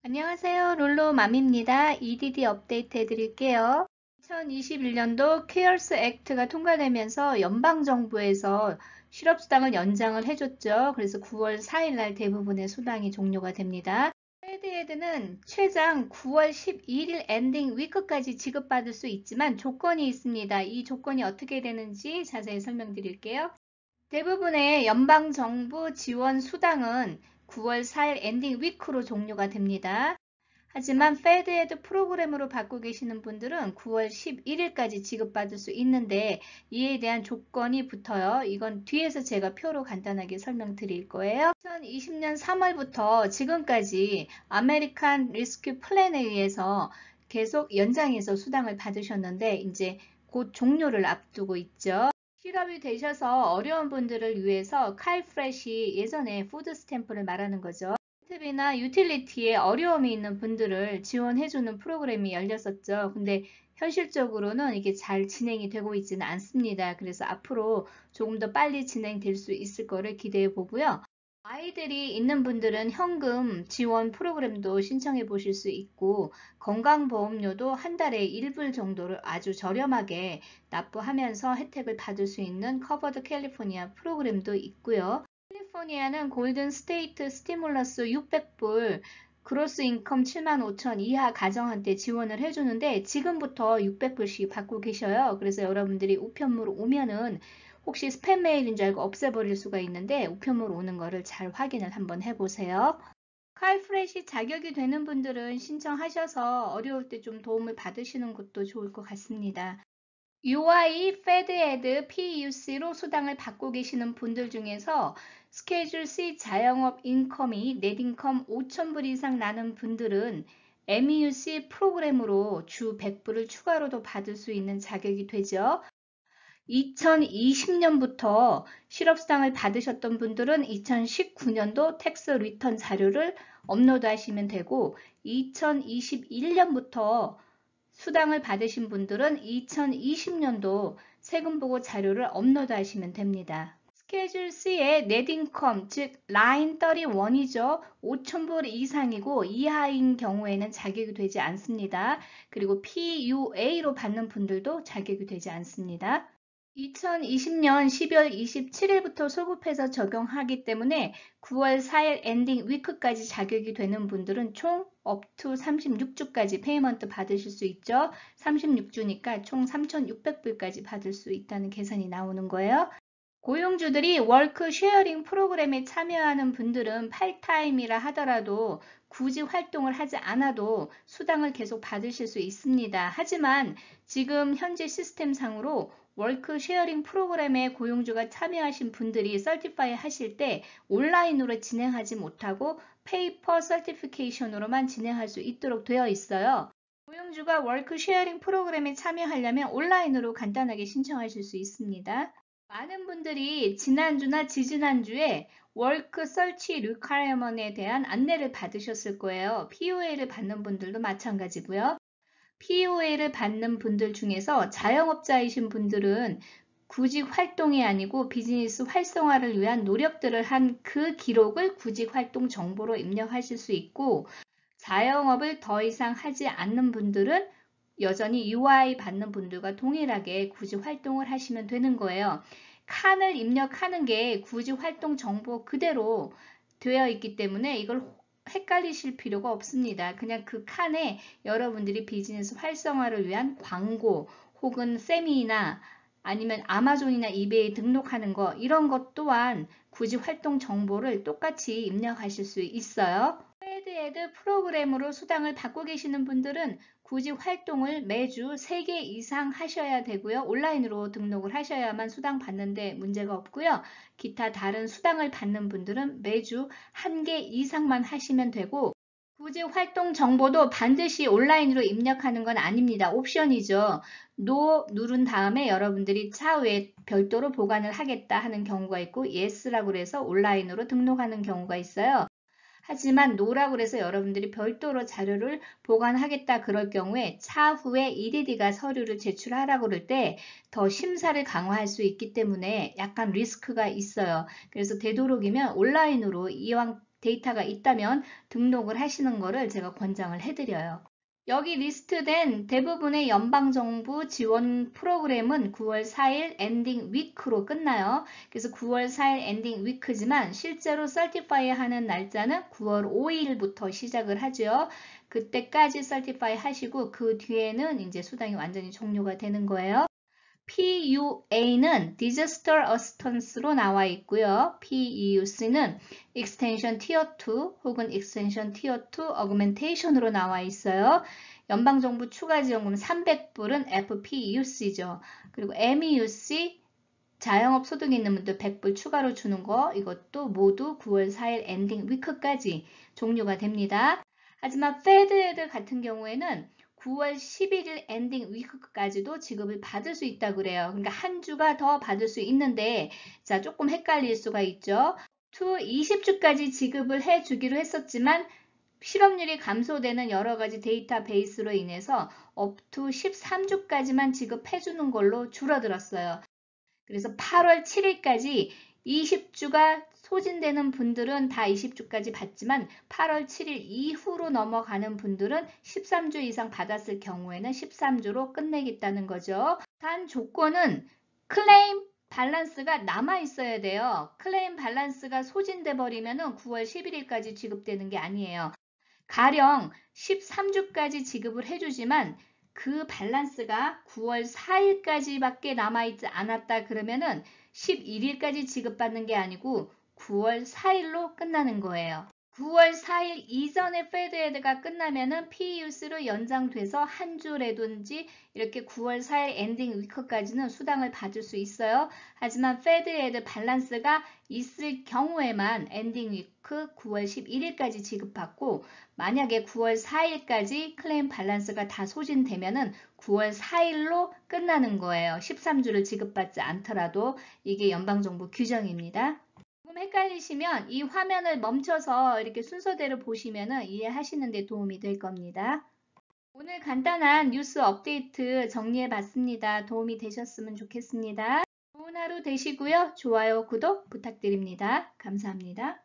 안녕하세요. 롤로맘입니다. EDD 업데이트 해드릴게요. 2021년도 케어스 액트가 통과되면서 연방정부에서 실업수당을 연장을 해줬죠. 그래서 9월 4일 날 대부분의 수당이 종료가 됩니다. 패드헤드는 최장 9월 12일 엔딩 위크까지 지급받을 수 있지만 조건이 있습니다. 이 조건이 어떻게 되는지 자세히 설명드릴게요. 대부분의 연방정부 지원 수당은 9월 4일 엔딩 위크로 종료가 됩니다. 하지만 패드헤드 프로그램으로 받고 계시는 분들은 9월 11일까지 지급받을 수 있는데 이에 대한 조건이 붙어요. 이건 뒤에서 제가 표로 간단하게 설명드릴 거예요. 2020년 3월부터 지금까지 아메리칸 리스큐 플랜에 의해서 계속 연장해서 수당을 받으셨는데 이제 곧 종료를 앞두고 있죠. 실업이 되셔서 어려운 분들을 위해서 칼프레시 예전에 푸드 스탬프를 말하는 거죠. 텔레비나 유틸리티에 어려움이 있는 분들을 지원해주는 프로그램이 열렸었죠. 근데 현실적으로는 이게 잘 진행이 되고 있지는 않습니다. 그래서 앞으로 조금 더 빨리 진행될 수 있을 거를 기대해 보고요. 아이들이 있는 분들은 현금 지원 프로그램도 신청해 보실 수 있고 건강보험료도 한 달에 1불 정도를 아주 저렴하게 납부하면서 혜택을 받을 수 있는 커버드 캘리포니아 프로그램도 있고요. 캘리포니아는 골든 스테이트 스티뮬러스 600불 그로스 인컴 7만 5천 이하 가정한테 지원을 해주는데 지금부터 600불씩 받고 계셔요. 그래서 여러분들이 우편물 오면은 혹시 스팸 메일인 줄 알고 없애버릴 수가 있는데 우편물 오는 거를 잘 확인을 한번 해보세요. 칼프렛이 자격이 되는 분들은 신청하셔서 어려울 때 좀 도움을 받으시는 것도 좋을 것 같습니다. UI, 패드헤드, PUC로 수당을 받고 계시는 분들 중에서 스케줄 C 자영업 인컴이 넷인컴 5,000불 이상 나는 분들은 MEUC 프로그램으로 주 100불을 추가로도 받을 수 있는 자격이 되죠. 2020년부터 실업수당을 받으셨던 분들은 2019년도 텍스 리턴 자료를 업로드 하시면 되고 2021년부터 수당을 받으신 분들은 2020년도 세금보고 자료를 업로드 하시면 됩니다. 스케줄 C의 넷인컴, 즉 라인 31이죠. 5,000불 이상이고 이하인 경우에는 자격이 되지 않습니다. 그리고 PUA로 받는 분들도 자격이 되지 않습니다. 2020년 12월 27일부터 소급해서 적용하기 때문에 9월 4일 엔딩 위크까지 자격이 되는 분들은 총 up to 36주까지 페이먼트 받으실 수 있죠. 36주니까 총 3,600불까지 받을 수 있다는 계산이 나오는 거예요. 고용주들이 워크 쉐어링 프로그램에 참여하는 분들은 팔타임이라 하더라도 굳이 활동을 하지 않아도 수당을 계속 받으실 수 있습니다. 하지만 지금 현재 시스템상으로 워크 쉐어링 프로그램에 고용주가 참여하신 분들이 서티파이 하실 때 온라인으로 진행하지 못하고 페이퍼 서티피케이션으로만 진행할 수 있도록 되어 있어요. 고용주가 워크 쉐어링 프로그램에 참여하려면 온라인으로 간단하게 신청하실 수 있습니다. 많은 분들이 지난주나 지지난주에 워크 설치 리퀘어먼트에 대한 안내를 받으셨을 거예요. POA를 받는 분들도 마찬가지고요. POA를 받는 분들 중에서 자영업자이신 분들은 구직 활동이 아니고 비즈니스 활성화를 위한 노력들을 한 그 기록을 구직 활동 정보로 입력하실 수 있고 자영업을 더 이상 하지 않는 분들은 여전히 UI 받는 분들과 동일하게 구직 활동을 하시면 되는 거예요. 칸을 입력하는 게 구직 활동 정보 그대로 되어 있기 때문에 이걸 헷갈리실 필요가 없습니다. 그냥 그 칸에 여러분들이 비즈니스 활성화를 위한 광고 혹은 세미나 아니면 아마존이나 이베이에 등록하는 거 이런 것 또한 구직 활동 정보를 똑같이 입력하실 수 있어요. 패드헤드 프로그램으로 수당을 받고 계시는 분들은 구직 활동을 매주 3개 이상 하셔야 되고요. 온라인으로 등록을 하셔야만 수당 받는데 문제가 없고요. 기타 다른 수당을 받는 분들은 매주 1개 이상만 하시면 되고 구직 활동 정보도 반드시 온라인으로 입력하는 건 아닙니다. 옵션이죠. NO 누른 다음에 여러분들이 차후에 별도로 보관을 하겠다 하는 경우가 있고 YES라고 해서 온라인으로 등록하는 경우가 있어요. 하지만 NO라고 해서 여러분들이 별도로 자료를 보관하겠다 그럴 경우에 차후에 EDD가 서류를 제출하라고 그럴 때 더 심사를 강화할 수 있기 때문에 약간 리스크가 있어요. 그래서 되도록이면 온라인으로 이왕 데이터가 있다면 등록을 하시는 거를 제가 권장을 해드려요. 여기 리스트된 대부분의 연방정부 지원 프로그램은 9월 4일 엔딩 위크로 끝나요. 그래서 9월 4일 엔딩 위크지만 실제로 설티파이 하는 날짜는 9월 5일부터 시작을 하죠. 그때까지 설티파이 하시고 그 뒤에는 이제 수당이 완전히 종료가 되는 거예요. PUA는 Disaster Assistance로 나와 있고요. PEUC는 Extension Tier 2 혹은 Extension Tier 2 Augmentation으로 나와 있어요. 연방정부 추가지원금 300불은 FPEUC죠. 그리고 MEUC 자영업 소득이 있는 분들 100불 추가로 주는 거 이것도 모두 9월 4일 엔딩 위크까지 종료가 됩니다. 하지만 페드에드 같은 경우에는 9월 11일 엔딩 위크까지도 지급을 받을 수 있다고 그래요. 그러니까 한 주가 더 받을 수 있는데 자 조금 헷갈릴 수가 있죠. to 20주까지 지급을 해주기로 했었지만 실업률이 감소되는 여러 가지 데이터베이스로 인해서 up to 13주까지만 지급해주는 걸로 줄어들었어요. 그래서 8월 7일까지 20주가 소진되는 분들은 다 20주까지 받지만 8월 7일 이후로 넘어가는 분들은 13주 이상 받았을 경우에는 13주로 끝내겠다는 거죠. 단 조건은 클레임 밸런스가 남아 있어야 돼요. 클레임 밸런스가 소진돼 버리면 9월 11일까지 지급되는 게 아니에요. 가령 13주까지 지급을 해주지만 그 밸런스가 9월 4일까지밖에 남아있지 않았다 그러면은 11일까지 지급받는 게 아니고 9월 4일로 끝나는 거예요. 9월 4일 이전에 페드에드가 끝나면은 PEUC로 연장돼서 한 주라든지 이렇게 9월 4일 엔딩 위크까지는 수당을 받을 수 있어요. 하지만 페드에드 밸런스가 있을 경우에만 엔딩 위크 9월 11일까지 지급받고 만약에 9월 4일까지 클레임 밸런스가 다 소진되면은 9월 4일로 끝나는 거예요. 13주를 지급받지 않더라도 이게 연방정부 규정입니다. 조금 헷갈리시면 이 화면을 멈춰서 이렇게 순서대로 보시면 이해하시는 데 도움이 될 겁니다. 오늘 간단한 뉴스 업데이트 정리해 봤습니다. 도움이 되셨으면 좋겠습니다. 좋은 하루 되시고요. 좋아요, 구독 부탁드립니다. 감사합니다.